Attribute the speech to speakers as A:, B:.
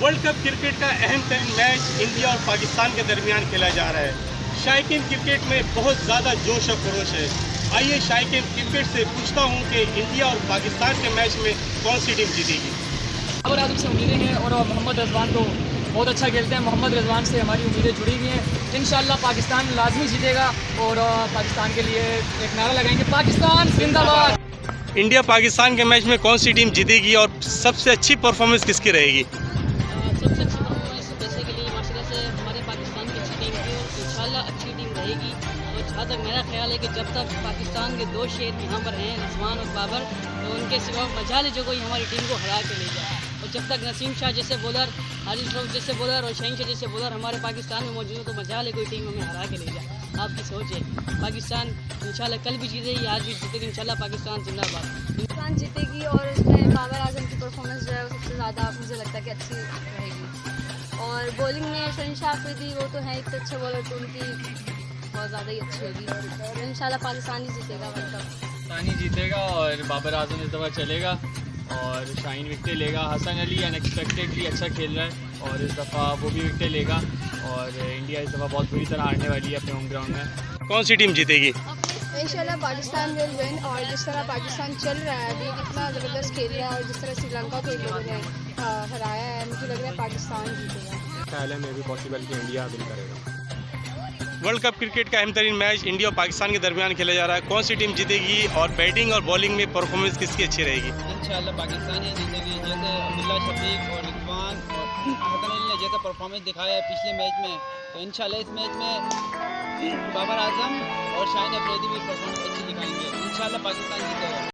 A: World cup cricket का अहम तरीन मैच इंडिया और पाकिस्तान के दरमियान खेला जा रहा है। शायकीन क्रिकेट में बहुत ज़्यादा जोश और खरोश है। आइए शायकीन क्रिकेट से पूछता हूँ कि इंडिया और पाकिस्तान के मैच में कौन सी टीम जीतेगी।
B: बाबर आजम से उम्मीदें हैं और मोहम्मद रिजवान तो बहुत अच्छा खेलते हैं। मोहम्मद रिजवान से हमारी उम्मीदें जुड़ी हुई हैं। इंशाल्लाह पाकिस्तान लाजमी जीतेगा और पाकिस्तान के लिए एक नारा लगाएंगे, पाकिस्तान जिंदाबाद।
A: इंडिया पाकिस्तान के मैच में कौन सी टीम जीतेगी और सबसे अच्छी परफॉर्मेंस किसकी रहेगी?
C: सबसे अच्छी परफॉर्मेंस बेसिकली माशाल्लाह से हमारे पाकिस्तान की अच्छी टीम की और इंशाल्लाह अच्छी टीम रहेगी। और जहाँ तक मेरा ख्याल है कि जब तक पाकिस्तान के दो शेर यहाँ पर हैं, रिजवान और बाबर, तो उनके सिवा मजाल जो कोई हमारी टीम को हरा के ले जाए। और जब तक नसीम शाह जैसे बॉलर, हारिस रऊफ जैसे बॉलर और शहीन शाह जैसे बॉलर हमारे पाकिस्तान में मौजूद हो, तो मजाल है कोई टीम हमें हरा के ले जाए। आपकी सोच है पाकिस्तान इंशाल्लाह कल भी जीतेगी, आज भी जीतेगी, इंशाल्लाह पाकिस्तान जिंदाबाद।
D: पाकिस्तान जीतेगी और उसमें बाबर आजम की परफॉर्मेंस जो है वो सबसे ज़्यादा मुझे लगता है कि अच्छी रहेगी। और बॉलिंग में शहीन शाह अफरीदी वो तो है एक तो अच्छे बॉलर, तो उनकी बहुत ज़्यादा ही अच्छी होगी। तो इंशाल्लाह पाकिस्तान ही जीतेगा वर्ल्ड कप।
B: पाकिस्तान ही जीतेगा और बाबर आजम इस दफ़ा चलेगा और शाहीन विकेट लेगा। हसन अली अनएक्सपेक्टेडली अच्छा खेल रहा है और इस दफ़ा वो भी विकेट लेगा और इंडिया इस दफ़ा बहुत बुरी तरह हारने वाली है अपने होम ग्राउंड में।
A: कौन सी टीम जीतेगी?
D: इंशाल्लाह पाकिस्तान विल विन। और जिस तरह पाकिस्तान चल रहा है अभी, इतना ज़बरदस्त खेल रहा है और जिस तरह श्रीलंका को इन लोगों ने हराया है, मुझे लग रहा है पाकिस्तान जीतेगा।
E: ख्याल है मे भी पॉसिबल कि इंडिया विन करेगा।
A: वर्ल्ड कप क्रिकेट का अहम तरीन मैच इंडिया और पाकिस्तान के दरमियान खेला जा रहा है। कौन सी टीम जीतेगी और बैटिंग और बॉलिंग में परफॉर्मेंस किसकी अच्छी रहेगी?
F: इंशाल्लाह पाकिस्तान ही जीतेगी। जैसे अब्दुल्ला शफीक और रिजवान और हसन अली ने जैसा परफॉर्मेंस दिखाया है पिछले मैच में, तो इंशाल्लाह इस मैच में बाबर आजम और शाहीन अफरीदी भी परफॉर्मेंस अच्छी दिखाएंगे। इंशाल्लाह पाकिस्तान जीतेगा।